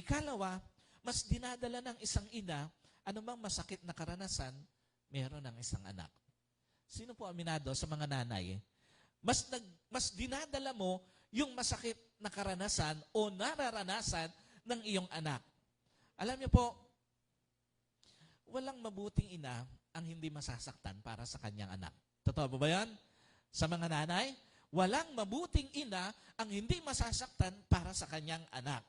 Ikalawa, mas dinadala ng isang ina, anumang masakit na karanasan, meron ng isang anak. Sino po aminado sa mga nanay? Mas dinadala mo yung masakit na karanasan o nararanasan ng iyong anak. Alam niyo po, walang mabuting ina ang hindi masasaktan para sa kanyang anak. Totoo ba yan? Sa mga nanay, walang mabuting ina ang hindi masasaktan para sa kanyang anak.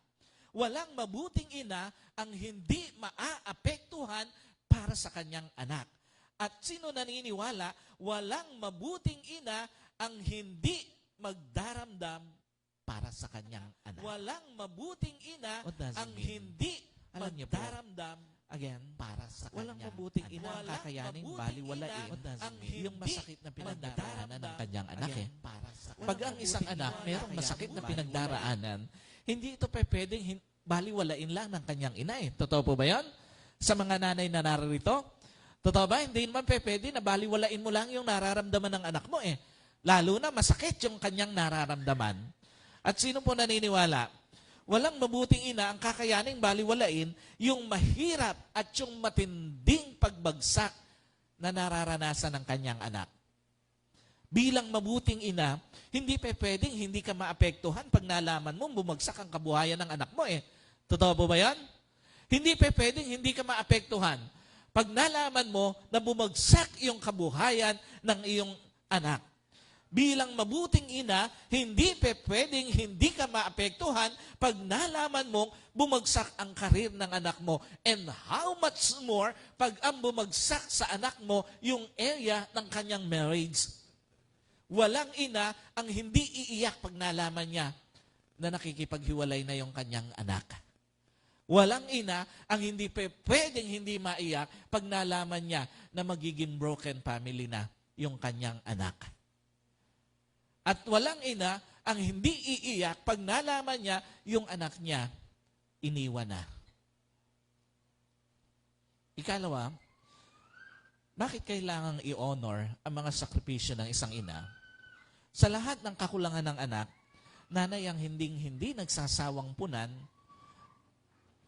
Walang mabuting ina ang hindi maaapektuhan para sa kanyang anak. At sino naniniwala, walang mabuting ina ang hindi magdaramdam para sa kanyang anak. Walang mabuting ina ang hindi magdaramdam again para sa kanyang walang mabuting ina ang kakayaning baliwalain yung masakit na pinagdaraanan ng kanyang anak. Pag ang isang anak mayroong masakit na pinagdaraanan, hindi ito pwedeng baliwalain lang ng kanyang ina. Totoo po ba yan? Sa mga nanay na narito? Totoo ba? Hindi naman pwede na baliwalain mo lang yung nararamdaman ng anak mo Lalo na masakit yung kanyang nararamdaman. At sino po naniniwala? Walang mabuting ina ang kakayaning baliwalain yung mahirap at yung matinding pagbagsak na nararanasan ng kanyang anak. Bilang mabuting ina, hindi pwedeng hindi ka maapektuhan pag nalaman mo bumagsak ang kabuhayan ng anak mo Totoo po ba yan? Hindi pwedeng hindi ka maapektuhan pag nalaman mo na bumagsak yung kabuhayan ng iyong anak. Bilang mabuting ina, hindi pwedeng hindi ka maapektuhan pag nalaman mong bumagsak ang karir ng anak mo. And how much more pag ang bumagsak sa anak mo yung area ng kanyang marriage. Walang ina ang hindi iiyak pag nalaman niya na nakikipaghiwalay na yung kanyang anak. Walang ina ang hindi pwedeng hindi maiyak pag nalaman niya na magiging broken family na yung kanyang anak. At walang ina ang hindi iiyak pag nalaman niya yung anak niya iniwan na. Ikalawa, bakit kailangang i-honor ang mga sakripisyo ng isang ina? Sa lahat ng kakulangan ng anak, nanay ang hindi nagsasawang punan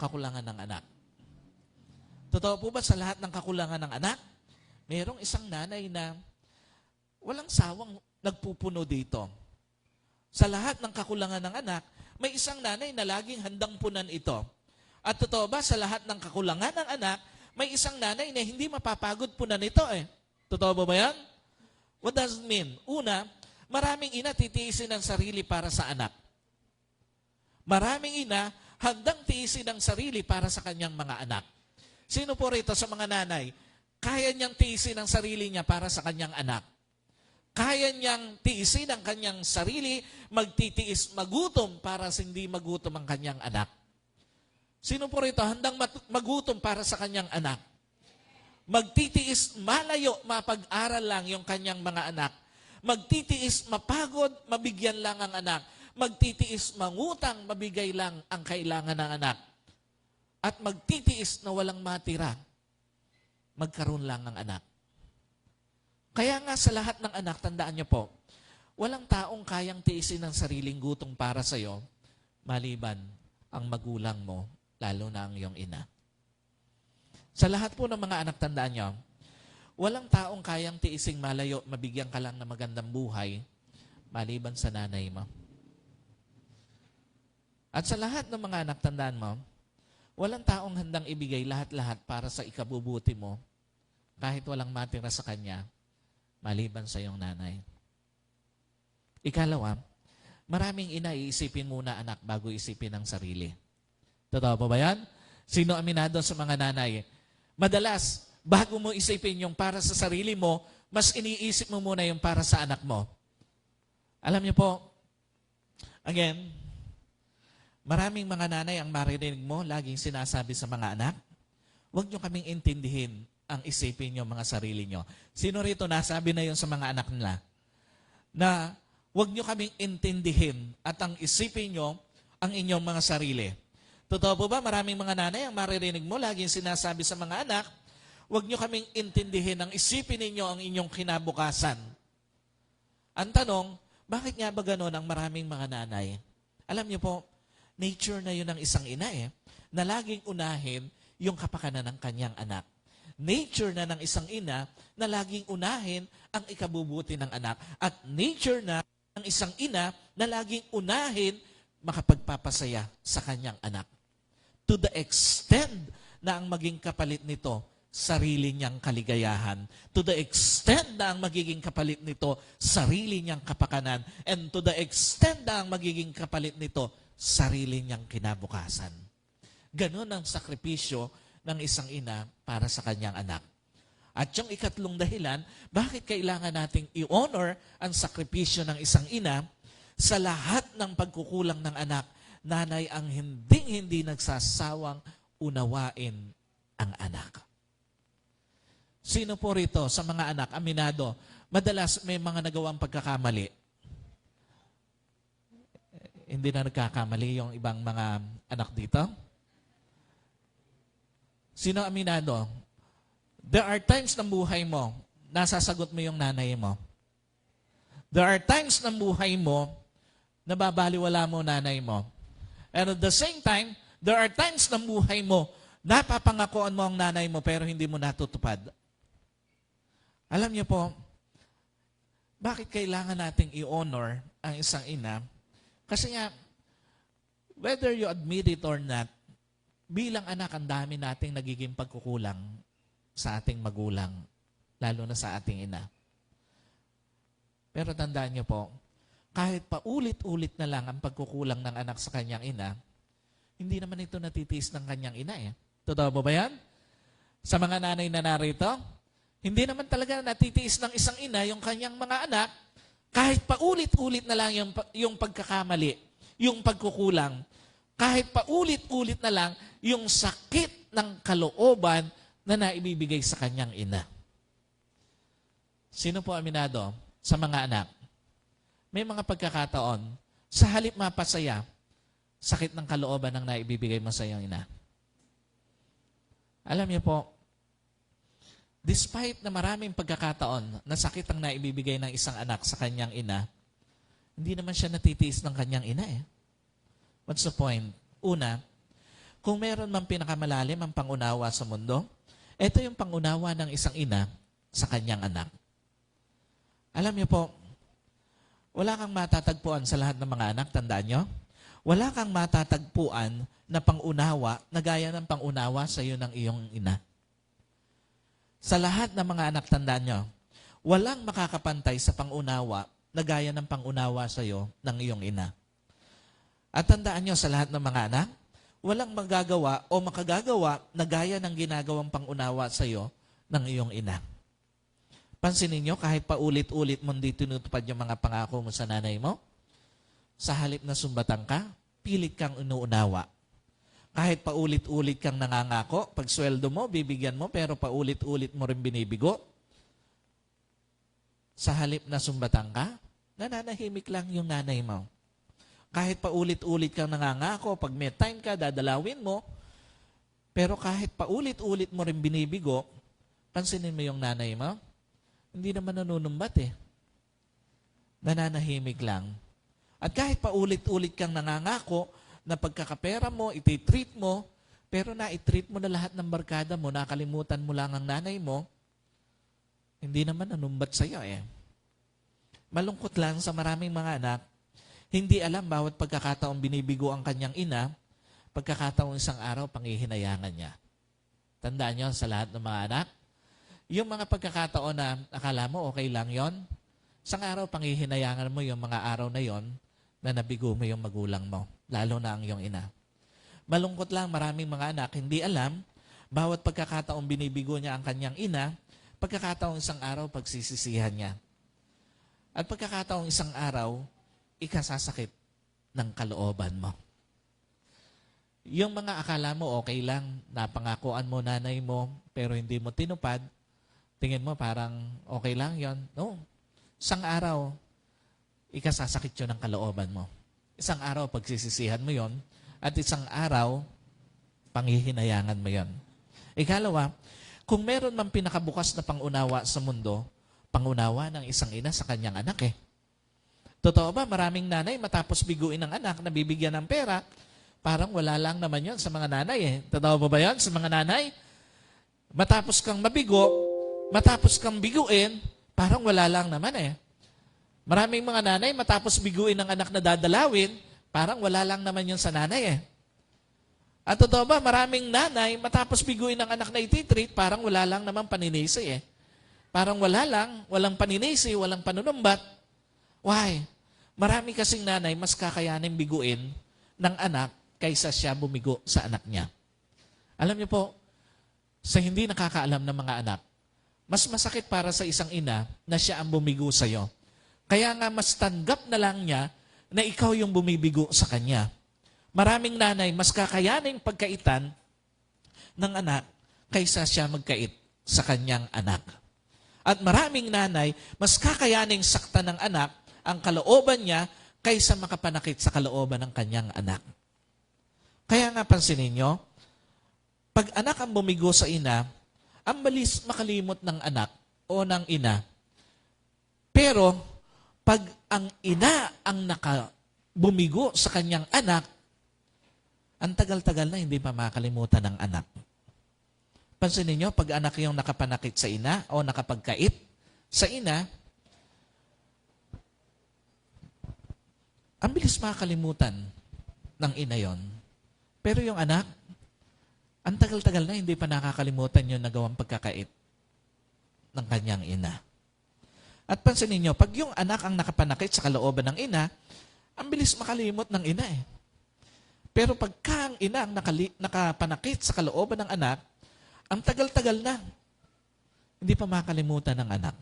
kakulangan ng anak. Totoo po ba sa lahat ng kakulangan ng anak, mayroong isang nanay na walang sawang nagpupuno dito. Sa lahat ng kakulangan ng anak, may isang nanay na laging handang punan ito. At totoo ba sa lahat ng kakulangan ng anak, may isang nanay na hindi mapapagod punan ito Totoo ba yan? What does it mean? Una, maraming ina titiisin ang sarili para sa anak. Maraming ina handang tiisin ang sarili para sa kanyang mga anak. Sino po rito sa mga nanay, kaya niyang tiisin ang sarili niya para sa kanyang anak? Kaya niyang tiisin ang kanyang sarili, magtitiis, magutom para hindi magutom ang kanyang anak? Sino po rito handang magutom para sa kanyang anak? Magtitiis, malayo, mapag-aral lang yung kanyang mga anak. Magtitiis, mapagod, mabigyan lang ang anak. Magtitiis, mangutang, mabigay lang ang kailangan ng anak. At magtitiis na walang matira, magkaroon lang ang anak. Kaya nga sa lahat ng anak, tandaan niyo po, walang taong kayang tiisin ang sariling gutom para sa iyo, maliban ang magulang mo, lalo na ang iyong ina. Sa lahat po ng mga anak, tandaan niyo, walang taong kayang tiising malayo, mabigyan ka lang ng magandang buhay, maliban sa nanay mo. At sa lahat ng mga anak, tandaan mo, walang taong handang ibigay lahat-lahat para sa ikabubuti mo, kahit walang matira sa kanya, maliban sa iyong nanay. Ikalawa, maraming ina iisipin muna anak bago isipin ang sarili. Totoo pa ba yan? Sino aminado sa mga nanay? Madalas, bago mo isipin yung para sa sarili mo, mas iniisip mo muna yung para sa anak mo. Alam niyo po, again, maraming mga nanay ang maririnig mo, laging sinasabi sa mga anak, huwag niyo kaming intindihin ang isipin niyo mga sarili niyo. Sino rito nasabi na yun sa mga anak nila? Na huwag niyo kaming intindihin at ang isipin niyo ang inyong mga sarili. Totoo po ba? Maraming mga nanay ang maririnig mo, laging sinasabi sa mga anak, huwag niyo kaming intindihin ang isipin ninyo ang inyong kinabukasan. Ang tanong, bakit nga ba gano'n ang maraming mga nanay? Alam niyo po, nature na yun ng isang ina na laging unahin yung kapakanan ng kanyang anak. Nature na ng isang ina na laging unahin ang ikabubuti ng anak. At nature na ng isang ina na laging unahin makapagpapasaya sa kanyang anak. To the extent na ang maging kapalit nito, sarili niyang kaligayahan. To the extent na ang magiging kapalit nito, sarili niyang kapakanan. And to the extent na ang magiging kapalit nito, sarili niyang kinabukasan. Ganon ang sakripisyo ng isang ina para sa kanyang anak. At yung ikatlong dahilan, bakit kailangan nating i-honor ang sakripisyo ng isang ina sa lahat ng pagkukulang ng anak, nanay ang hindi nagsasawang unawain ang anak. Sino po rito sa mga anak, aminado, madalas may mga nagawang pagkakamali? Hindi na nagkakamali yung ibang mga anak dito? Sino aminado? There are times ng buhay mo, nasasagot mo yung nanay mo. There are times ng buhay mo, nababaliwala mo nanay mo. And at the same time, there are times ng buhay mo, napapangakuan mo ang nanay mo pero hindi mo natutupad. Alam niyo po, bakit kailangan nating i-honor ang isang ina? Kasi nga, whether you admit it or not, bilang anak, ang dami nating nagiging pagkukulang sa ating magulang, lalo na sa ating ina. Pero tandaan niyo po, kahit paulit-ulit na lang ang pagkukulang ng anak sa kanyang ina, hindi naman ito natitiis ng kanyang ina eh. Totoo ba yan? Sa mga nanay na narito, hindi naman talaga natitiis ng isang ina yung kanyang mga anak, kahit paulit-ulit na lang yung pagkakamali, yung pagkukulang, kahit paulit-ulit na lang yung sakit ng kalooban na naibibigay sa kanyang ina. Sino po aminado sa mga anak? May mga pagkakataon, sa halip mapasaya, sakit ng kalooban ang naibibigay mo sa iyong ina. Alam niyo po, despite na maraming pagkakataon na sakit ang naibibigay ng isang anak sa kanyang ina, hindi naman siya natitiis ng kanyang ina eh. What's the point? Una, kung meron mang pinakamalalim ang pangunawa sa mundo, ito yung pangunawa ng isang ina sa kanyang anak. Alam niyo po, wala kang matatagpuan sa lahat ng mga anak, tandaan niyo? Wala kang matatagpuan na pangunawa na gaya ng pangunawa sa iyo ng iyong ina. Sa lahat ng mga anak, tandaan nyo, walang makakapantay sa pangunawa na gaya ng pangunawa sa iyo ng iyong ina. At tandaan nyo, sa lahat ng mga anak, walang magagawa o makagagawa na gaya ng ginagawang pangunawa sa iyo ng iyong ina. Pansinin nyo, kahit paulit-ulit mo hindi tinutupad yung mga pangako mo sa nanay mo, sa halip na sumbatan ka, pilit kang inuunawa. Kahit paulit-ulit kang nangangako, pag sweldo mo, bibigyan mo, pero paulit-ulit mo rin binibigo. Sa halip na sumbatan ka, nananahimik lang yung nanay mo. Kahit paulit-ulit kang nangangako, pag may time ka, dadalawin mo, pero kahit paulit-ulit mo rin binibigo, pansinin mo yung nanay mo, hindi naman nanunumbat eh. Nananahimik lang. At kahit paulit-ulit kang nangangako, na pagkakapera mo, iti-treat mo, pero na-treat mo na lahat ng barkada mo, nakalimutan mo lang ang nanay mo, hindi naman nanumbat sa'yo eh. Malungkot lang sa maraming mga anak, hindi alam bawat pagkakataong binibigo ang kanyang ina, pagkakataong isang araw pangihinayangan niya. Tandaan niyo sa lahat ng mga anak, yung mga pagkakataon na akala mo okay lang yon, isang araw pangihinayangan mo yung mga araw na yon na nabigo mo yung magulang mo, lalo na ang iyong ina. Malungkot lang, maraming mga anak hindi alam, bawat pagkakataong binibigo niya ang kanyang ina, pagkakataong isang araw pagsisisihan niya. At pagkakataong isang araw, ikasasakit ng kalooban mo. Yung mga akala mo okay lang, napangakuan mo nanay mo, pero hindi mo tinupad, tingin mo parang okay lang yon. No. Isang araw, ikasasakit yun ng kalooban mo. Isang araw, pagsisisihan mo yon, at isang araw, panghihinayangan mo yon. Ikalawa, kung meron mang pinakabukas na pangunawa sa mundo, pangunawa ng isang ina sa kanyang anak eh. Totoo ba, maraming nanay matapos biguin ng anak, nabibigyan ng pera, parang wala lang naman yon sa mga nanay eh. Totoo ba yan sa mga nanay? Matapos kang mabigo, matapos kang biguin, parang wala lang naman eh. Maraming mga nanay, matapos biguin ng anak na dadalawin, parang wala lang naman yun sa nanay eh. At totoo ba, maraming nanay, matapos biguin ng anak na ititreat, parang wala lang naman paninisi eh. Parang wala lang, walang paninisi, walang panunumbat. Why? Marami kasing nanay, mas kakayanin biguin ng anak kaysa siya bumigo sa anak niya. Alam niyo po, sa hindi nakakaalam ng mga anak, mas masakit para sa isang ina na siya ang bumigo sa iyo. Kaya nga mas tanggap na lang niya na ikaw yung bumibigo sa kanya. Maraming nanay, mas kakayaning pagkaitan ng anak kaysa siya magkait sa kanyang anak. At maraming nanay, mas kakayaning saktan ng anak ang kalooban niya kaysa makapanakit sa kalooban ng kanyang anak. Kaya nga pansinin niyo, pag anak ang bumigo sa ina, ang balis makalimot ng anak o ng ina. Pero, pag ang ina ang bumigo sa kanyang anak, ang tagal-tagal na hindi pa makalimutan ng anak. Pansinin niyo, pag anak yung nakapanakit sa ina o nakapagkait sa ina, ang bilis makakalimutan ng ina yon. Pero yung anak, ang tagal-tagal na hindi pa nakakalimutan yung nagawang pagkakait ng kanyang ina. At pansinin niyo, pag yung anak ang nakapanakit sa kalooban ng ina, ang bilis makalimot ng ina eh. Pero pagka ang ina ang nakapanakit sa kalooban ng anak, ang tagal-tagal na, hindi pa makalimutan ng anak.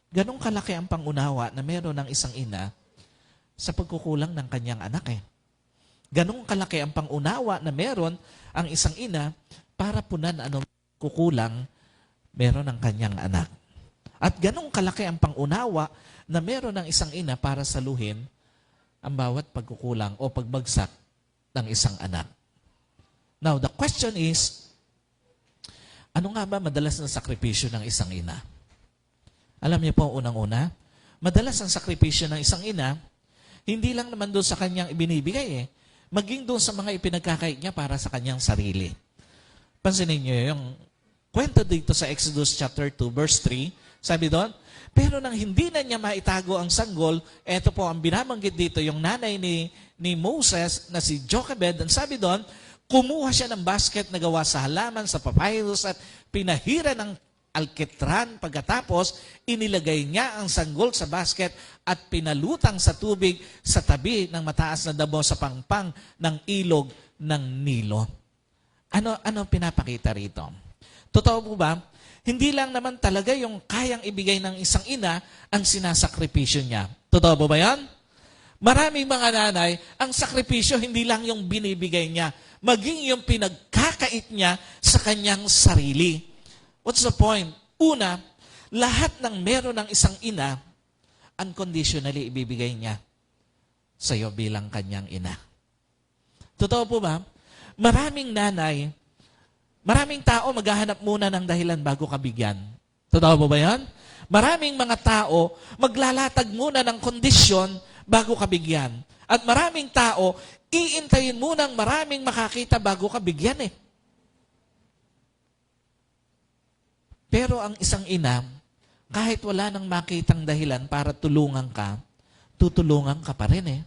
Ganong kalaki ang pangunawa na meron ng isang ina sa pagkukulang ng kanyang anak eh. Ganong kalaki ang pangunawa na meron ang isang ina para punan anong kukulang meron ng kanyang anak. At ganong kalaki ang pangunawa na meron ng isang ina para saluhin ang bawat pagkukulang o pagbagsak ng isang anak. Now, the question is, ano nga ba madalas na sakripisyo ng isang ina? Alam niyo po, unang-una, madalas ang sakripisyo ng isang ina, hindi lang naman doon sa kanyang ibinibigay eh, maging doon sa mga ipinagkakait niya para sa kanyang sarili. Pansinin niyo yung kwento dito sa Exodus chapter 2, verse 3, sabi doon, pero nang hindi na niya maitago ang sanggol, eto po ang binabanggit dito, yung nanay ni Moses na si Jochebed, ang sabi doon, kumuha siya ng basket na gawa sa halaman, sa papyrus at pinahira ng alkitran. Pagkatapos, inilagay niya ang sanggol sa basket at pinalutang sa tubig sa tabi ng mataas na dabo sa pangpang ng ilog ng Nilo. Ano pinapakita rito? Totoo po ba? Hindi lang naman talaga yung kayang ibigay ng isang ina ang sinasakripisyo niya. Totoo po ba yan? Maraming mga nanay, ang sakripisyo hindi lang yung binibigay niya, maging yung pinagkakait niya sa kanyang sarili. What's the point? Una, lahat ng meron ng isang ina, unconditionally ibibigay niya sa iyo bilang kanyang ina. Totoo po ba? Maraming nanay, maraming tao maghahanap muna ng dahilan bago ka bigyan. Totoo po ba yan? Maraming mga tao maglalatag muna ng kondisyon bago ka bigyan. At maraming tao, iintayin munang maraming makakita bago ka bigyan eh. Pero ang isang ina, kahit wala nang makitang dahilan para tulungan ka, tutulungan ka pa rin eh.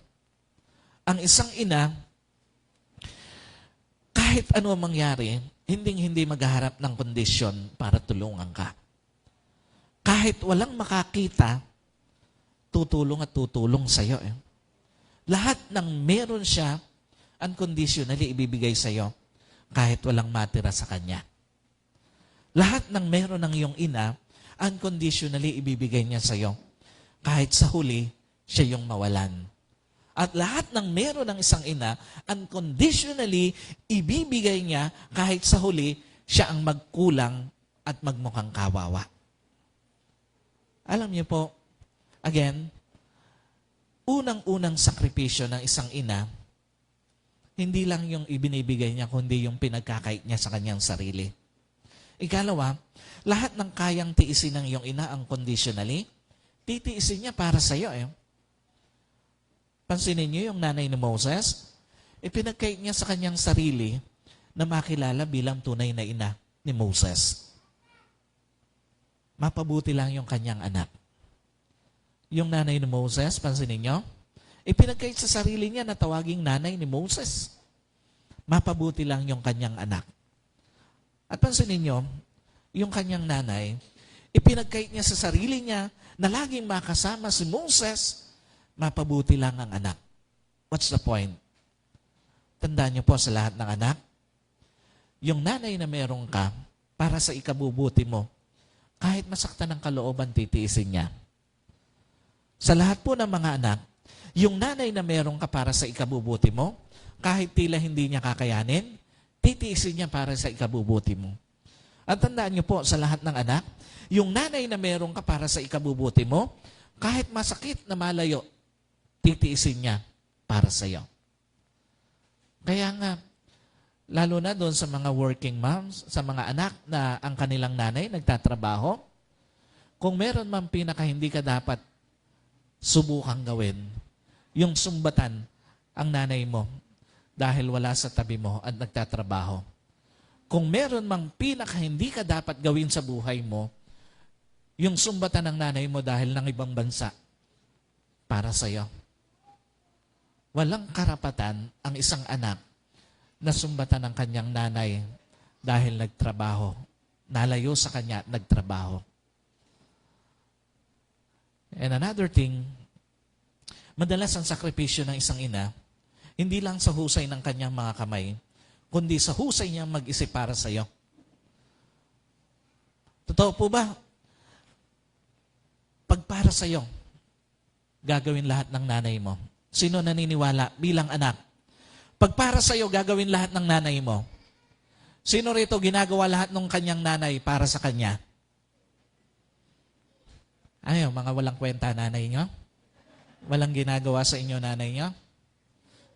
Ang isang ina, kahit ano mangyari, hindi maghaharap ng kondisyon para tulungan ka. Kahit walang makakita, tutulong at tutulong sa'yo eh. Lahat ng meron siya, unconditionally ibibigay sa'yo kahit walang matira sa kanya. Lahat ng meron ng iyong ina, unconditionally ibibigay niya sa'yo kahit sa huli, siya yung mawalan. At lahat ng meron ng isang ina, unconditionally ibibigay niya kahit sa huli, siya ang magkulang at magmukhang kawawa. Alam niyo po, again, unang-unang sakripisyo ng isang ina, hindi lang yung ibinibigay niya, kundi yung pinagkakait niya sa kanyang sarili. Ikalawa, lahat ng kayang tiisin ng iyong ina unconditionally, titiisin niya para sa iyo eh. Pansinin niyo yung nanay ni Moses, ipinagkait niya sa kanyang sarili na makilala bilang tunay na ina ni Moses. Mapabuti lang yung kanyang anak. Yung nanay ni Moses, pansinin niyo, ipinagkait sa sarili niya na tawaging nanay ni Moses. Mapabuti lang yung kanyang anak. At pansinin niyo, yung kanyang nanay, ipinagkait niya sa sarili niya na laging makasama si Moses, mapabuti lang ang anak. What's the point? Tandaan niyo po sa lahat ng anak, yung nanay na meron ka, para sa ikabubuti mo, kahit masaktan ng kalooban, titiisin niya. Sa lahat po ng mga anak, yung nanay na meron ka para sa ikabubuti mo, kahit tila hindi niya kakayanin, titiisin niya para sa ikabubuti mo. At tandaan niyo po sa lahat ng anak, yung nanay na meron ka para sa ikabubuti mo, kahit masakit na malayo, titiisin niya para sa iyo. Kaya nga, lalo na doon sa mga working moms, sa mga anak na ang kanilang nanay nagtatrabaho, kung meron man pinaka hindi ka dapat subukang gawin, yung sumbatan ang nanay mo dahil wala sa tabi mo at nagtatrabaho. Kung meron mang pinaka hindi ka dapat gawin sa buhay mo, yung sumbatan ng nanay mo dahil ng ibang bansa para sa iyo. Walang karapatan ang isang anak na sumbatan ng kanyang nanay dahil nagtrabaho. Nalayo sa kanya, nagtrabaho. And another thing, madalas ang sakripisyo ng isang ina, hindi lang sa husay ng kanyang mga kamay, kundi sa husay niyang mag-isip para sa iyo. Totoo po ba? Pag para sa iyo, gagawin lahat ng nanay mo. Sino naniniwala bilang anak? Pag para sa iyo, gagawin lahat ng nanay mo. Sino rito ginagawa lahat ng kanyang nanay para sa kanya? Ano, mga walang kwenta nanay nyo? Walang ginagawa sa inyo nanay nyo?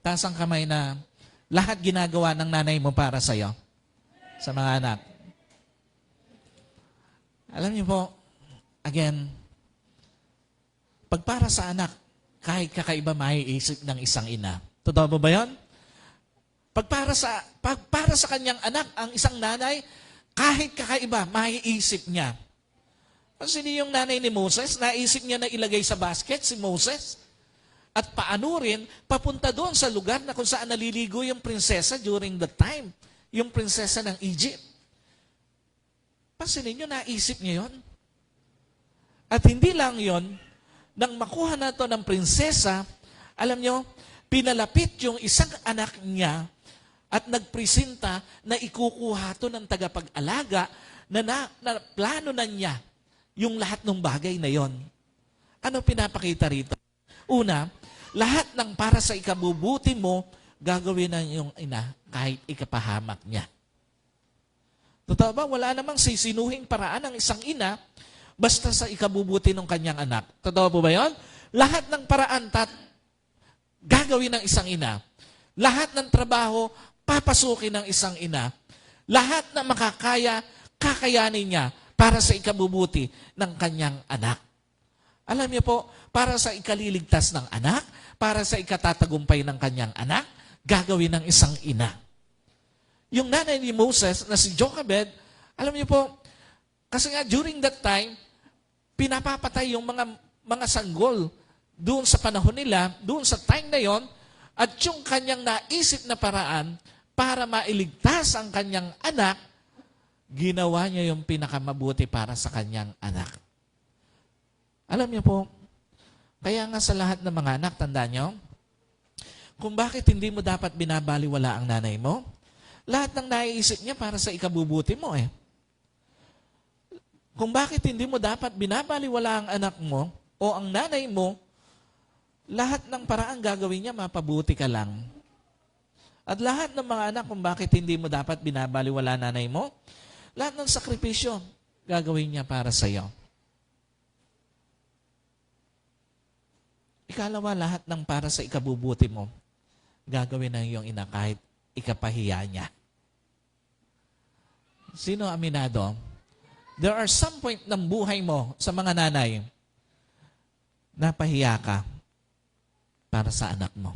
Taas ang kamay na lahat ginagawa ng nanay mo para sa iyo. Sa mga anak. Alam niyo po, again, pag para sa anak, kahit kakaiba maiisip ng isang ina. Totoo ba yun? Pag para sa kanyang anak, ang isang nanay, kahit kakaiba, maiisip niya. Kasi yung nanay ni Moses, naisip niya na ilagay sa basket si Moses. At paano rin, papunta doon sa lugar na kung saan naliligo yung prinsesa during the time. Yung prinsesa ng Egypt. Pansinin niyo, naisip niya yon. At hindi lang yon, nang makuha na to ng prinsesa, alam nyo, pinalapit yung isang anak niya at nagpresenta na ikukuha to ng tagapag-alaga na plano na niya yung lahat ng bagay na yon. Ano pinapakita rito? Una, lahat ng para sa ikabubuti mo, gagawin ng iyong ina kahit ikapahamak niya. Totoo ba? Wala namang sisinuhing paraan ng isang ina basta sa ikabubuti ng kanyang anak. Totoo po ba yun? Lahat ng paraan gagawin ng isang ina. Lahat ng trabaho, papasukin ng isang ina. Lahat na makakaya, kakayanin niya para sa ikabubuti ng kanyang anak. Alam niyo po, para sa ikaliligtas ng anak, para sa ikatatagumpay ng kanyang anak, gagawin ng isang ina. Yung nanay ni Moses na si Jochebed, alam niyo po, kasi nga during that time, pinapapatay yung mga sanggol doon sa panahon nila, doon sa time na yon, at yung kanyang naisip na paraan para mailigtas ang kanyang anak, ginawa niya yung pinakamabuti para sa kanyang anak. Alam niyo po, kaya nga sa lahat ng mga anak, tandaan niyo, kung bakit hindi mo dapat binabaliwala ang nanay mo, lahat ng naiisip niya para sa ikabubuti mo eh. Kung bakit hindi mo dapat binabaliwala ang anak mo o ang nanay mo, lahat ng paraan gagawin niya, mapabuti ka lang. At lahat ng mga anak, kung bakit hindi mo dapat binabaliwala nanay mo, lahat ng sakripisyo, gagawin niya para sa iyo. Ikalawa, lahat ng para sa ikabubuti mo, gagawin ng iyong ina kahit ikapahiya niya. Sino aminado? There are some point ng buhay mo sa mga nanay, napahiya ka. para sa anak mo.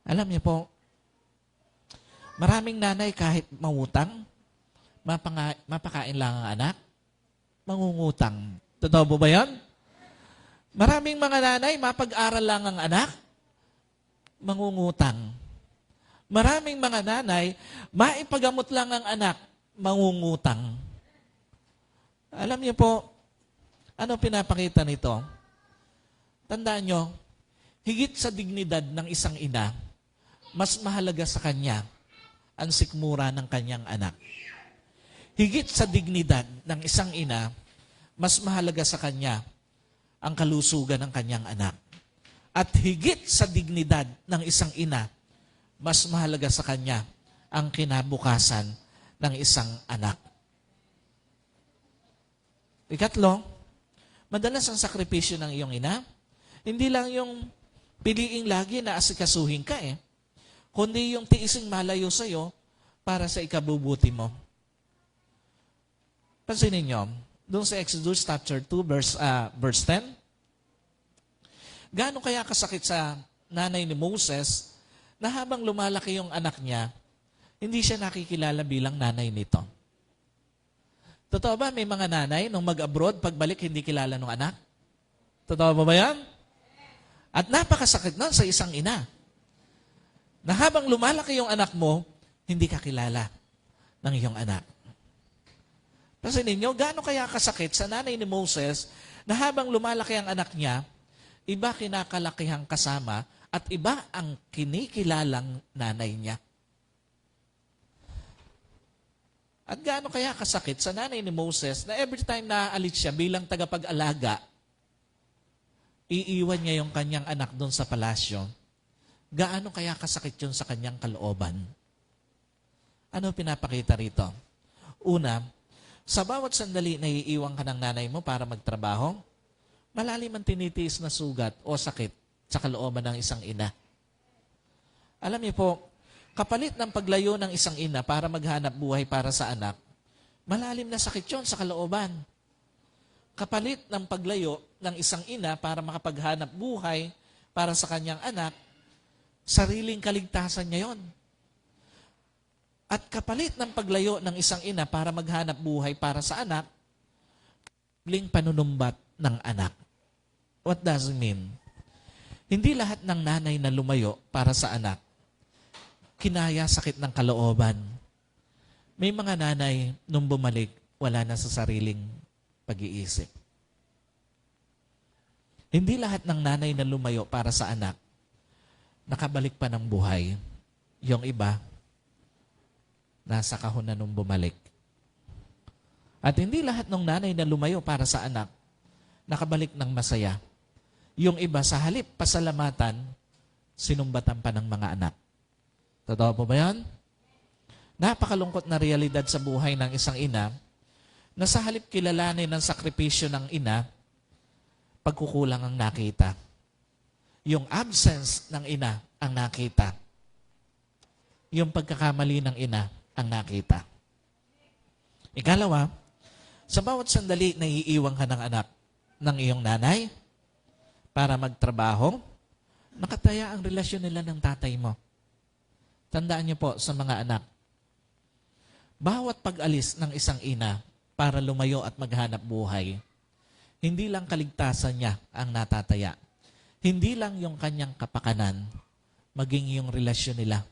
Alam niyo po, maraming nanay kahit mangutang, mapakain lang ang anak, mangungutang. Totoo po ba yan? Maraming mga nanay, mapag-aral lang ang anak, mangungutang. Maraming mga nanay, maipagamot lang ang anak, mangungutang. Alam niyo po, ano pinapakita nito? Tandaan nyo, higit sa dignidad ng isang ina, mas mahalaga sa kanya ang sikmura ng kanyang anak. Higit sa dignidad ng isang ina, mas mahalaga sa kanya ang kalusugan ng kanyang anak. At higit sa dignidad ng isang ina, mas mahalaga sa kanya ang kinabukasan ng isang anak. Ikatlo, madalas ang sakripisyo ng iyong ina, hindi lang yung piliing lagi na asikasuhin ka kundi yung tiising malayo sa'yo para sa ikabubuti mo. Pansinin nyo, doon sa Exodus chapter 2, verse 10, gaano kaya kasakit sa nanay ni Moses na habang lumalaki yung anak niya, hindi siya nakikilala bilang nanay nito? Totoo ba may mga nanay nung mag-abroad, pagbalik hindi kilala ng anak? Totoo ba yan? At napakasakit nun sa isang ina na habang lumalaki yung anak mo, hindi ka kilala ng iyong anak. Kasi ninyo, gaano kaya kasakit sa nanay ni Moses na habang lumalaki ang anak niya, iba kinakalakihang kasama at iba ang kinikilalang nanay niya. At gaano kaya kasakit sa nanay ni Moses na every time na aalis siya bilang tagapag-alaga, iiwan niya yung kanyang anak doon sa palasyo. Gaano kaya kasakit yun sa kanyang kalooban? Ano pinapakita rito? Una, sa bawat sandali na iiwan ka ng nanay mo para magtrabaho, malalim ang tinitiis na sugat o sakit sa kalooban ng isang ina. Alam niyo po, kapalit ng paglayo ng isang ina para maghanap buhay para sa anak, malalim na sakit yun sa kalooban. Kapalit ng paglayo ng isang ina para makapaghanap buhay para sa kanyang anak, sariling kaligtasan niya yon. At kapalit ng paglayo ng isang ina para maghanap buhay para sa anak, ling panunumbat ng anak. What does it mean? Hindi lahat ng nanay na lumayo para sa anak, kinaya sakit ng kalooban. May mga nanay, nung bumalik, wala na sa sariling pag-iisip. Hindi lahat ng nanay na lumayo para sa anak, nakabalik pa ng buhay. Yung iba, nasa kahon na nung bumalik. At hindi lahat ng nanay na lumayo para sa anak, nakabalik ng masaya. Yung iba, sa halip pasalamatan, sinumbatan pa ng mga anak. Totoo po ba yan? Napakalungkot na realidad sa buhay ng isang ina na sa halip kilalanin ng sakripisyo ng ina, pagkukulang ang nakita. Yung absence ng ina ang nakita. Yung pagkakamali ng ina ang nakita. Ikalawa, sa bawat sandali na iiwan ka ng anak ng iyong nanay para magtrabaho, nakataya ang relasyon nila ng tatay mo. Tandaan niyo po sa mga anak, bawat pag-alis ng isang ina para lumayo at maghanap buhay, hindi lang kaligtasan niya ang natataya. Hindi lang yung kanyang kapakanan, maging yung relasyon nila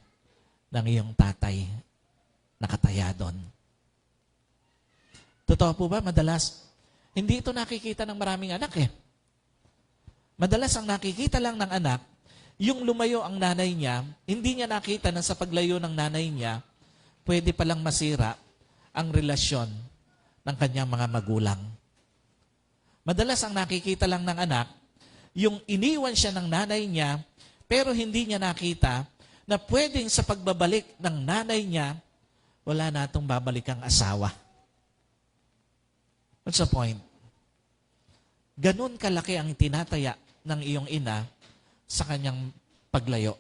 ng iyong tatay nakataya doon. Totoo po ba? Madalas, hindi ito nakikita ng maraming anak Madalas ang nakikita lang ng anak, yung lumayo ang nanay niya, hindi niya nakita na sa paglayo ng nanay niya, pwede palang masira ang relasyon ng kanyang mga magulang. Madalas ang nakikita lang ng anak, yung iniwan siya ng nanay niya, pero hindi niya nakita na pwedeng sa pagbabalik ng nanay niya, wala na itong babalik ang asawa. What's the point? Ganun kalaki ang tinataya ng iyong ina sa kanyang paglayo.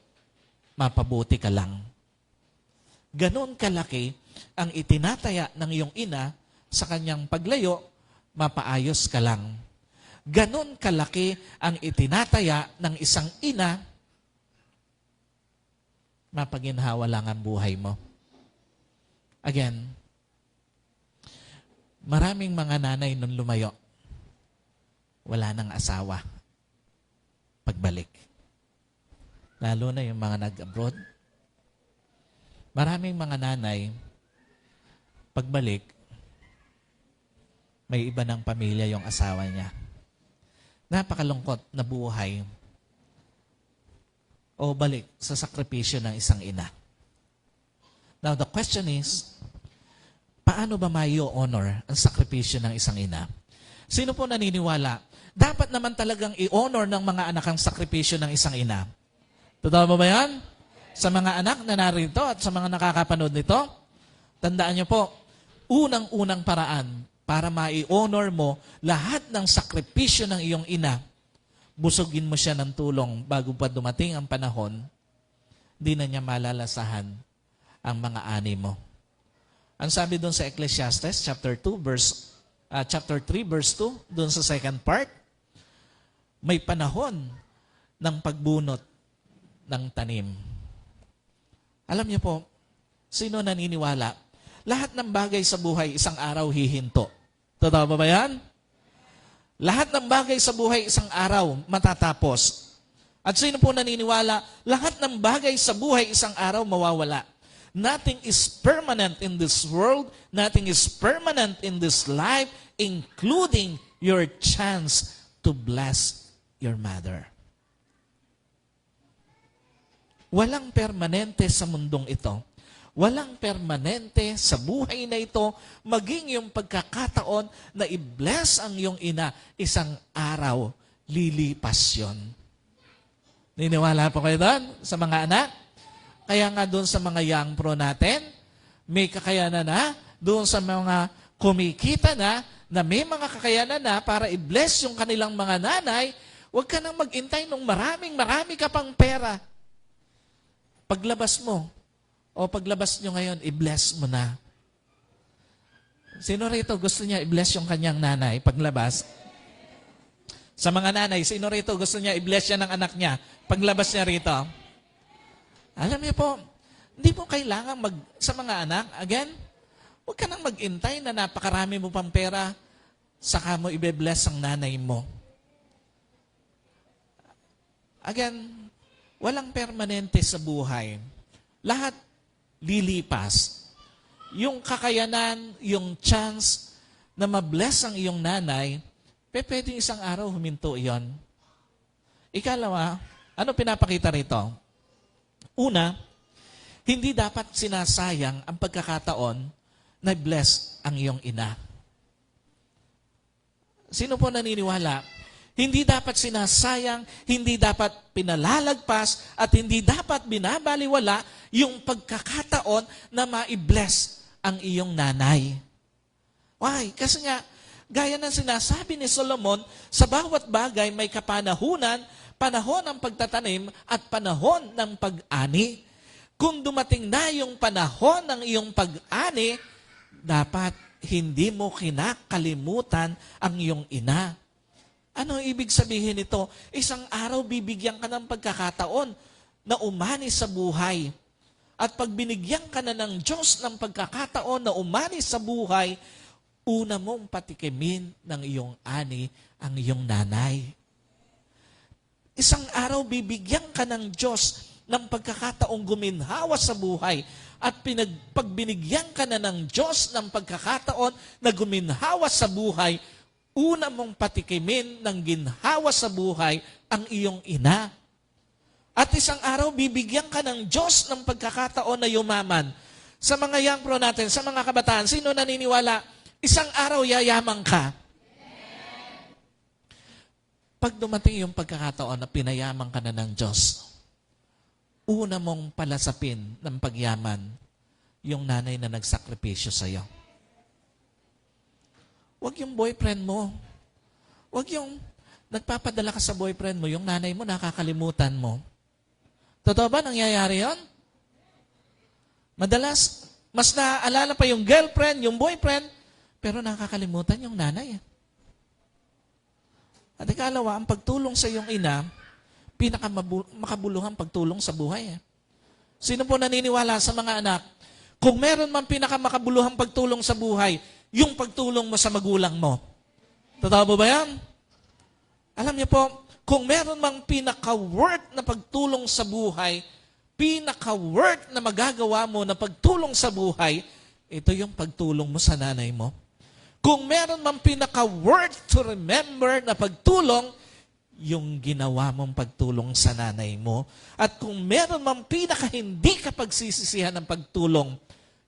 Mapabuti ka lang. Ganun kalaki ang itinataya ng iyong ina sa kanyang paglayo, mapaayos ka lang. ganon kalaki ang itinataya ng isang ina, mapaginhawa lang ang buhay mo. Again, maraming mga nanay nung lumayo, wala nang asawa pagbalik. Lalo na yung mga nag-abroad. Maraming mga nanay, pagbalik, may iba ng pamilya yung asawa niya. Napakalungkot na buhay o balik sa sakripisyo ng isang ina. Now, the question is, paano ba maio-honor ang sakripisyo ng isang ina? Sino po naniniwala? Dapat naman talagang i-honor ng mga anak ang sakripisyo ng isang ina. Totoo ba yan? Sa mga anak na narito at sa mga nakakapanood nito, tandaan niyo po, unang-unang paraan para mai-honor mo lahat ng sakripisyo ng iyong ina, busugin mo siya ng tulong bago pa dumating ang panahon, di na niya malalasahan ang mga ani mo. Ang sabi doon sa Ecclesiastes chapter 3 verse 2, doon sa second part, may panahon ng pagbunot ng tanim. Alam niyo po, sino naniniwala? Lahat ng bagay sa buhay isang araw hihinto. Totoo ba yan? Lahat ng bagay sa buhay isang araw matatapos. At sino po naniniwala? Lahat ng bagay sa buhay isang araw mawawala. Nothing is permanent in this world. Nothing is permanent in this life, including your chance to bless your mother. Walang permanente sa mundong ito. Walang permanente sa buhay na ito, maging yung pagkakataon na i-bless ang iyong ina, isang araw, lilipas yun. Niniwala po kayo doon sa mga anak? Kaya nga doon sa mga young pro natin, may kakayanan na, doon sa mga kumikita na may mga kakayanan na para i-bless yung kanilang mga nanay, huwag ka nang mag-intay nung marami ka pang pera. Paglabas mo, o paglabas nyo ngayon, i-bless mo na. Sino rito gusto niya i-bless yung kanyang nanay paglabas? Sa mga nanay, sino rito gusto niya i-bless siya ng anak niya paglabas niya rito? Alam niyo po, hindi mo kailangan sa mga anak, again, huwag ka nang mag-intay na napakarami mo pang pera, saka mo i-bless ang nanay mo. Again, walang permanente sa buhay. Lahat lilipas. Yung kakayanan, yung chance na ma-bless ang iyong nanay, pwedeng isang araw huminto iyon. Ikalawa, ano pinapakita rito? Una, hindi dapat sinasayang ang pagkakataon na bless ang iyong ina. Sino po naniniwala? Hindi dapat sinasayang, hindi dapat pinalalagpas, at hindi dapat binabaliwala yung pagkakataon na ma-bless ang iyong nanay. Why? Kasi nga, gaya ng sinasabi ni Solomon, sa bawat bagay may kapanahunan, panahon ng pagtatanim at panahon ng pag-ani. Kung dumating na yung panahon ng iyong pag-ani, dapat hindi mo kinakalimutan ang iyong ina. Ano ibig sabihin nito? Isang araw bibigyan ka ng pagkakataon na umani sa buhay. At pag binigyan ka na ng Diyos ng pagkakataon na umani sa buhay, una mong patikimin ng iyong ani ang iyong nanay. Isang araw bibigyan ka ng Diyos ng pagkakataong guminhawa sa buhay. At pag binigyan ka na ng Diyos ng pagkakataon na guminhawa sa buhay, una mong patikimin ng ginhawa sa buhay ang iyong ina. At isang araw, bibigyan ka ng Diyos ng pagkakataon na yumaman. Sa mga young pro natin, sa mga kabataan, sino naniniwala, isang araw yayaman ka? Pag dumating yung pagkakataon na pinayaman ka na ng Diyos, una mong palasapin ng pagyaman yung nanay na nagsakripisyo sa iyo. Huwag yung boyfriend mo. Huwag yung nagpapadala ka sa boyfriend mo, yung nanay mo nakakalimutan mo. Totoo ba nangyayari yon? Madalas, mas naaalala pa yung girlfriend, yung boyfriend, pero nakakalimutan yung nanay. At ikalawa, ang pagtulong sa iyong ina, pinakamakabuluhang pagtulong sa buhay. Sino po naniniwala sa mga anak? Kung meron man pinakamakabuluhang pagtulong sa buhay, yung pagtulong mo sa magulang mo. Totoo po ba yan? Alam niyo po, kung meron mang pinaka-worth na pagtulong sa buhay, pinaka-worth na magagawa mo na pagtulong sa buhay, ito yung pagtulong mo sa nanay mo. Kung meron mang pinaka-worth to remember na pagtulong, yung ginawa mong pagtulong sa nanay mo. At kung meron mang pinaka-hindi ka pagsisisihan ng pagtulong,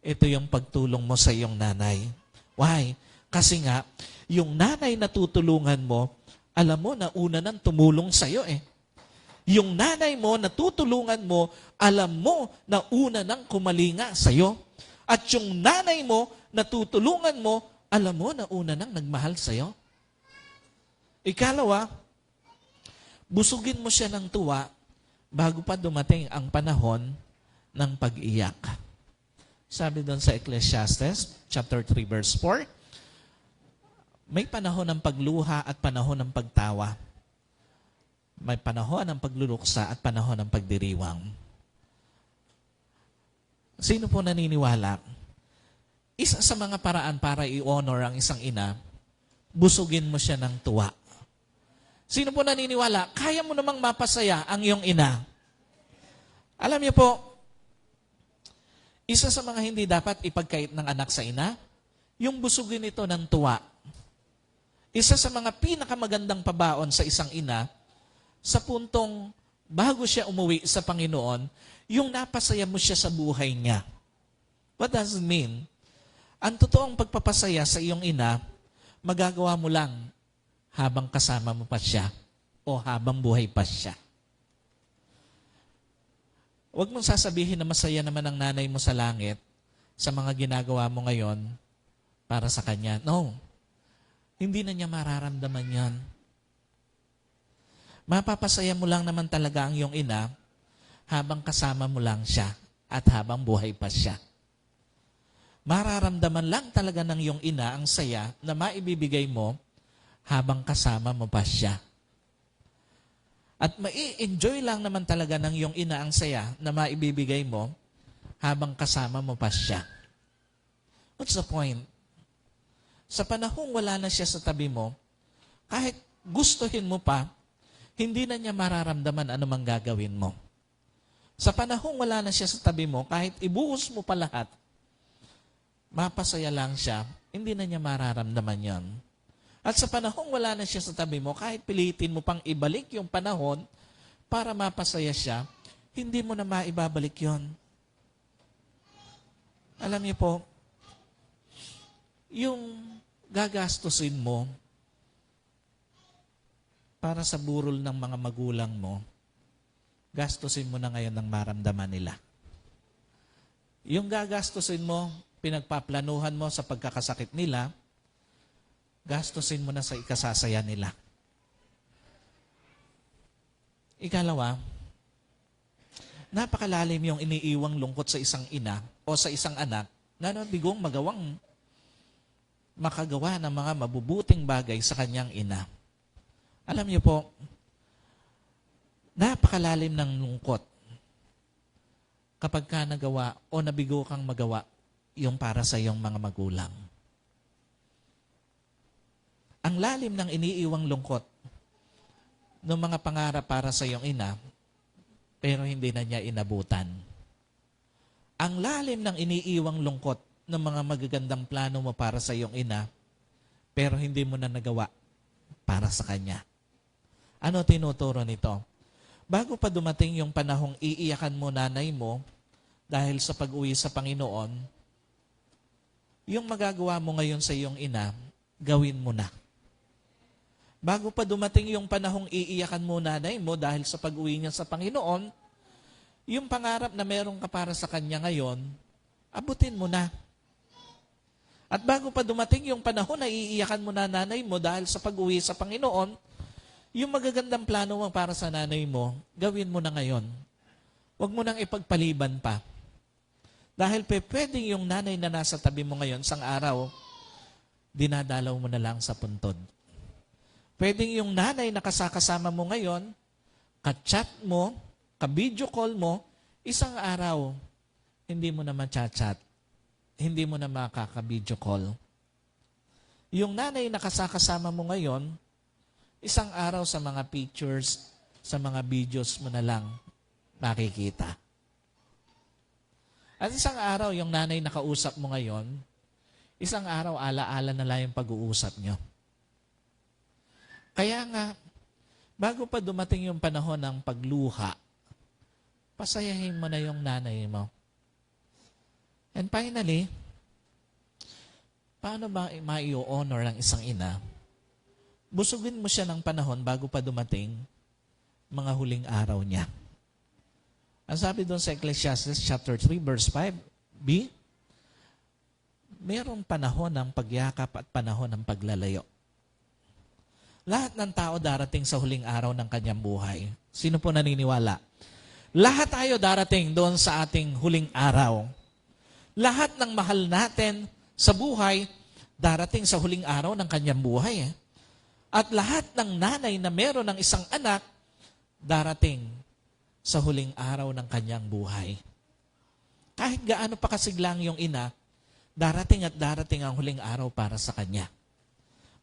ito yung pagtulong mo sa iyong nanay. Why? Kasi nga, yung nanay na tutulungan mo, alam mo na una nang tumulong sa'yo eh. Yung nanay mo na tutulungan mo, alam mo na una nang kumalinga sa'yo. At yung nanay mo na tutulungan mo, alam mo na una nang nagmahal sa'yo. Ikalawa, busugin mo siya ng tuwa bago pa dumating ang panahon ng pag-iyak. Sabi doon sa Ecclesiastes, chapter 3, verse 4, may panahon ng pagluha at panahon ng pagtawa. May panahon ng pagluluksa at panahon ng pagdiriwang. Sino po naniniwala? Isa sa mga paraan para i-honor ang isang ina, busugin mo siya ng tuwa. Sino po naniniwala? Kaya mo namang mapasaya ang iyong ina. Alam niyo po, isa sa mga hindi dapat ipagkait ng anak sa ina, yung busugin ito ng tuwa. Isa sa mga pinakamagandang pabaon sa isang ina, sa puntong bago siya umuwi sa Panginoon, yung napasaya mo siya sa buhay niya. What does it mean? Ang totoong pagpapasaya sa iyong ina, magagawa mo lang habang kasama mo pa siya o habang buhay pa siya. Huwag mong sasabihin na masaya naman ang nanay mo sa langit sa mga ginagawa mo ngayon para sa kanya. No. Hindi na niya mararamdaman yan. Mapapasaya mo lang naman talaga ang iyong ina habang kasama mo lang siya at habang buhay pa siya. Mararamdaman lang talaga ng iyong ina ang saya na maibibigay mo habang kasama mo pa siya. At mai-enjoy lang naman talaga ng iyong ina ang saya na maibibigay mo habang kasama mo pa siya. What's the point? Sa panahong wala na siya sa tabi mo, kahit gustuhin mo pa, hindi na niya mararamdaman anumang gagawin mo. Sa panahong wala na siya sa tabi mo, kahit ibuhos mo pa lahat, mapasaya lang siya, hindi na niya mararamdaman yon. At sa panahong wala na siya sa tabi mo, kahit pilitin mo pang ibalik yung panahon para mapasaya siya, hindi mo na maibabalik yon. Alam niyo po, yung gagastusin mo para sa burol ng mga magulang mo, gastusin mo na ngayon ng maramdaman nila. Yung gagastusin mo, pinagpaplanuhan mo sa pagkakasakit nila, gastusin mo na sa ikasasaya nila. Ikalawa, napakalalim yung iniiwang lungkot sa isang ina o sa isang anak na bigong makagawa ng mga mabubuting bagay sa kanyang ina. Alam niyo po, napakalalim ng lungkot kapag ka nagawa o nabigo kang magawa yung para sa iyong mga magulang. Ang lalim ng iniiwang lungkot ng mga pangarap para sa iyong ina, pero hindi na niya inabutan. Ang lalim ng iniiwang lungkot ng mga magagandang plano mo para sa iyong ina, pero hindi mo na nagawa para sa kanya. Ano tinuturo nito? Bago pa dumating yung panahong iiyakan mo nanay mo dahil sa pag-uwi sa Panginoon, yung magagawa mo ngayon sa iyong ina, gawin mo na. Bago pa dumating yung panahong iiyakan mo nanay mo dahil sa pag-uwi niya sa Panginoon, yung pangarap na meron ka para sa kanya ngayon, abutin mo na. At bago pa dumating yung panahon na iiyakan mo na nanay mo dahil sa pag-uwi sa Panginoon, yung magagandang plano mo para sa nanay mo, gawin mo na ngayon. Huwag mo nang ipagpaliban pa. Dahil pwedeng yung nanay na nasa tabi mo ngayon, sang araw, dinadalaw mo na lang sa puntod. Pwedeng yung nanay na kasama mo ngayon, ka-chat mo, ka-video call mo, isang araw, hindi mo na ma-chat, hindi mo na makaka-video call. Yung nanay na kasama mo ngayon, isang araw sa mga pictures, sa mga videos mo na lang makikita. At isang araw, yung nanay na kausap mo ngayon, isang araw, ala-ala na lang yung pag-uusap nyo. Kaya nga, bago pa dumating yung panahon ng pagluha, pasayahin mo na yung nanay mo. And finally, paano ba ma-i-honor ng isang ina? Busugin mo siya ng panahon bago pa dumating mga huling araw niya. Ang sabi doon sa Ecclesiastes chapter 3 verse 5b, mayroong panahon ng pagyakap at panahon ng paglalayo. Lahat ng tao darating sa huling araw ng kanyang buhay. Sino po naniniwala? Lahat tayo darating doon sa ating huling araw. Lahat ng mahal natin sa buhay, darating sa huling araw ng kanyang buhay. At lahat ng nanay na meron ng isang anak, darating sa huling araw ng kanyang buhay. Kahit gaano pa kasiglang yung ina, darating at darating ang huling araw para sa kanya.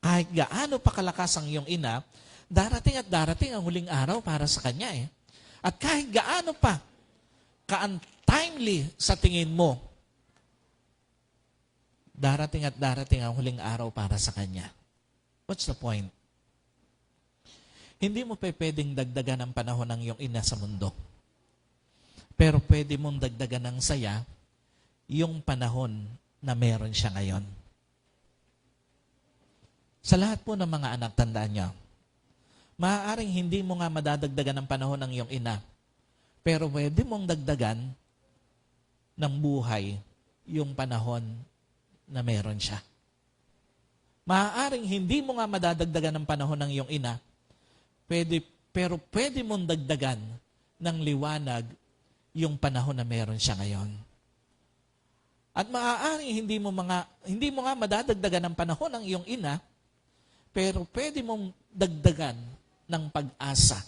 Kahit gaano pa kalakas ang iyong ina, darating at darating ang huling araw para sa kanya. At kahit gaano pa ka-untimely sa tingin mo, darating at darating ang huling araw para sa kanya. What's the point? Hindi mo pwedeng dagdagan ang panahon ng iyong ina sa mundo. Pero pwede mong dagdagan ng saya yung panahon na meron siya ngayon. Sa lahat po ng mga anak, tandaan niyo, maaaring hindi mo nga madadagdagan ang panahon ng iyong ina, pero pwede mong dagdagan ng buhay yung panahon na meron siya. Maaaring hindi mo nga madadagdagan ang panahon ng iyong ina, pero pwede mong dagdagan ng liwanag yung panahon na meron siya ngayon. At maaaring hindi mo nga madadagdagan ang panahon ng iyong ina, pero pwede mong dagdagan ng pag-asa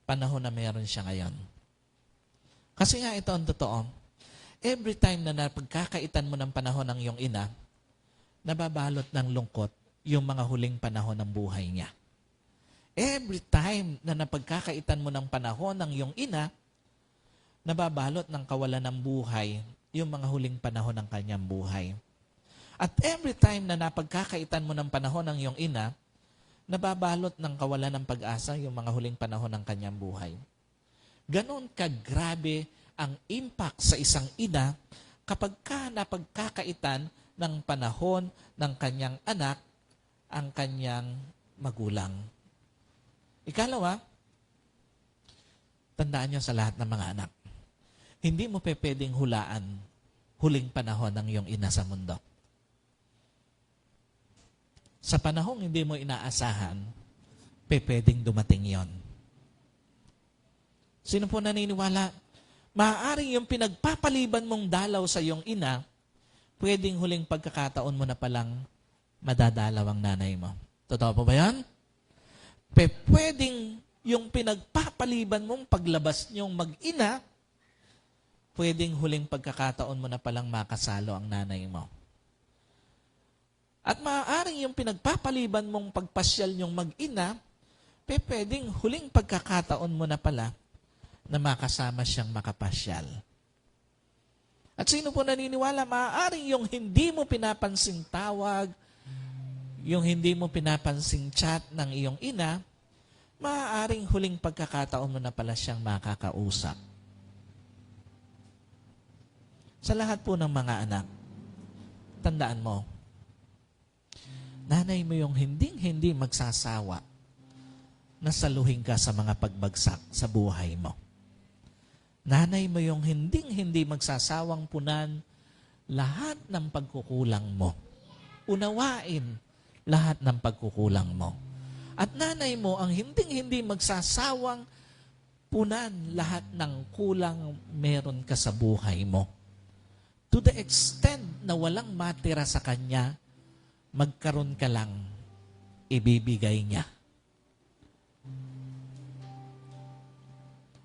panahon na meron siya ngayon. Kasi nga ito ang totoo. Every time na napagkakaitan mo ng panahon ng iyong ina, nababalot ng lungkot yung mga huling panahon ng buhay niya. Every time na napagkakaitan mo ng panahon ng iyong ina, nababalot ng kawalan ng buhay yung mga huling panahon ng kanyang buhay. At every time na napagkakaitan mo ng panahon ng iyong ina, nababalot ng kawalan ng pag-asa yung mga huling panahon ng kanyang buhay. Ganon kagrabe ang impact sa isang ina kapag napagkakaitan ng panahon ng kanyang anak ang kanyang magulang. Ikalawa, tandaan niyo sa lahat ng mga anak, hindi mo pwedeng hulaan huling panahon ng iyong ina sa mundo. Sa panahong hindi mo inaasahan, pwedeng dumating yon. Sino po naniniwala? Maaaring yung pinagpapaliban mong dalaw sa iyong ina, pwedeng huling pagkakataon mo na palang madadalaw ang nanay mo. Totoo po ba yan? Pwedeng yung pinagpapaliban mong paglabas niyong mag-ina, pwedeng huling pagkakataon mo na palang makasalo ang nanay mo. At maaaring yung pinagpapaliban mong pagpasyal niyong mag-ina, pwedeng huling pagkakataon mo na pala na makasama siyang makapasyal. At sino po naniniwala, maaaring yung hindi mo pinapansing tawag, yung hindi mo pinapansing chat ng iyong ina, maaaring huling pagkakataon mo na pala siyang makakausap. Sa lahat po ng mga anak, tandaan mo, nanay mo yung hindi magsasawa na saluhin ka sa mga pagbagsak sa buhay mo. Nanay mo yung hindi magsasawang punan lahat ng pagkukulang mo. Unawain lahat ng pagkukulang mo. At nanay mo ang hindi magsasawang punan lahat ng kulang meron ka sa buhay mo. To the extent na walang matira sa kanya, magkaroon ka lang ibibigay niya.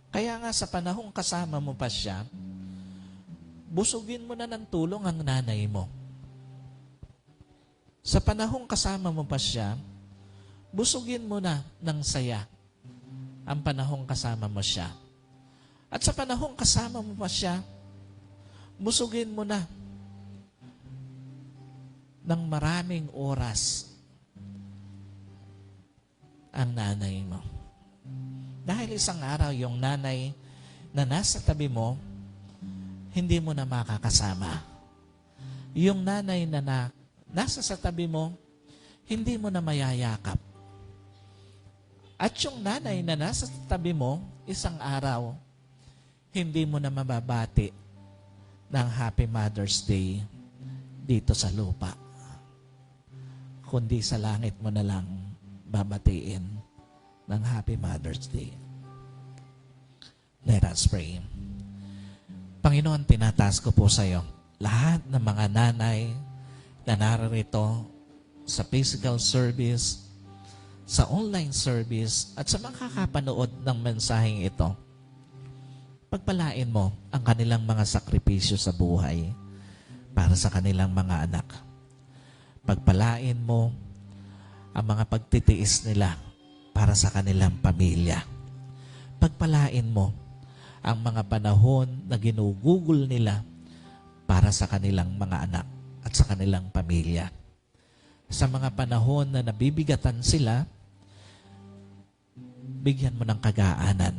Kaya nga sa panahong kasama mo pa siya, busugin mo na ng tulong ang nanay mo. Sa panahong kasama mo pa siya, busugin mo na ng saya ang panahong kasama mo siya. At sa panahong kasama mo pa siya, busugin mo na ng maraming oras ang nanay mo. Dahil isang araw yung nanay na nasa tabi mo, hindi mo na makakasama. Yung nanay na nasa sa tabi mo, hindi mo na mayayakap. At yung nanay na nasa tabi mo, isang araw, hindi mo na mababati ng Happy Mother's Day dito sa lupa. Kundi sa langit mo na lang babatiin ng Happy Mother's Day. Let us pray. Panginoon, tinataas ko po sa iyo lahat ng mga nanay na narito sa physical service, sa online service, at sa mga kakapanood ng mensaheng ito. Pagpalain mo ang kanilang mga sakripisyo sa buhay para sa kanilang mga anak. Pagpalain mo ang mga pagtitiis nila para sa kanilang pamilya. Pagpalain mo ang mga panahon na ginugugol nila para sa kanilang mga anak at sa kanilang pamilya. Sa mga panahon na nabibigatan sila, bigyan mo ng kagaanan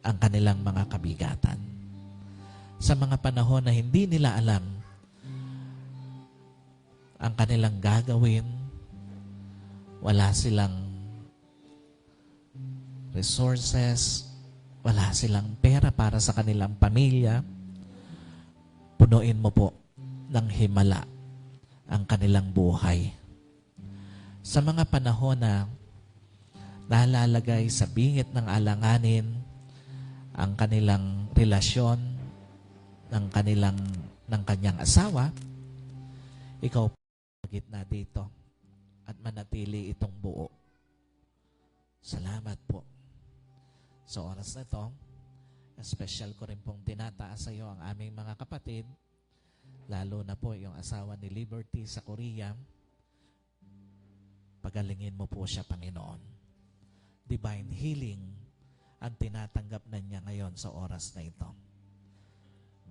ang kanilang mga kabigatan. Sa mga panahon na hindi nila alam ang kanilang gagawin, wala silang resources, wala silang pera para sa kanilang pamilya, punuin mo po ng himala ang kanilang buhay. Sa mga panahon na nalalagay sa bingit ng alanganin ang kanilang relasyon ng kanyang asawa, ikaw gitna dito at manatili itong buo. Salamat po. Sa oras na ito, special ko rin pong tinataas sa iyo ang aming mga kapatid, lalo na po yung asawa ni Liberty sa Korea. Pagalingin mo po siya, Panginoon. Divine healing ang tinatanggap na niya ngayon sa oras na ito.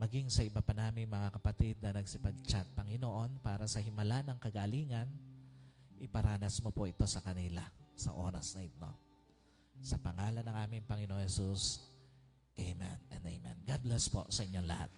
Maging sa iba pa namin mga kapatid na nagsipag-chat, Panginoon, para sa himala ng kagalingan, iparanas mo po ito sa kanila sa oras na ito. Sa pangalan ng aming Panginoon Jesus, Amen and Amen. God bless po sa inyong lahat.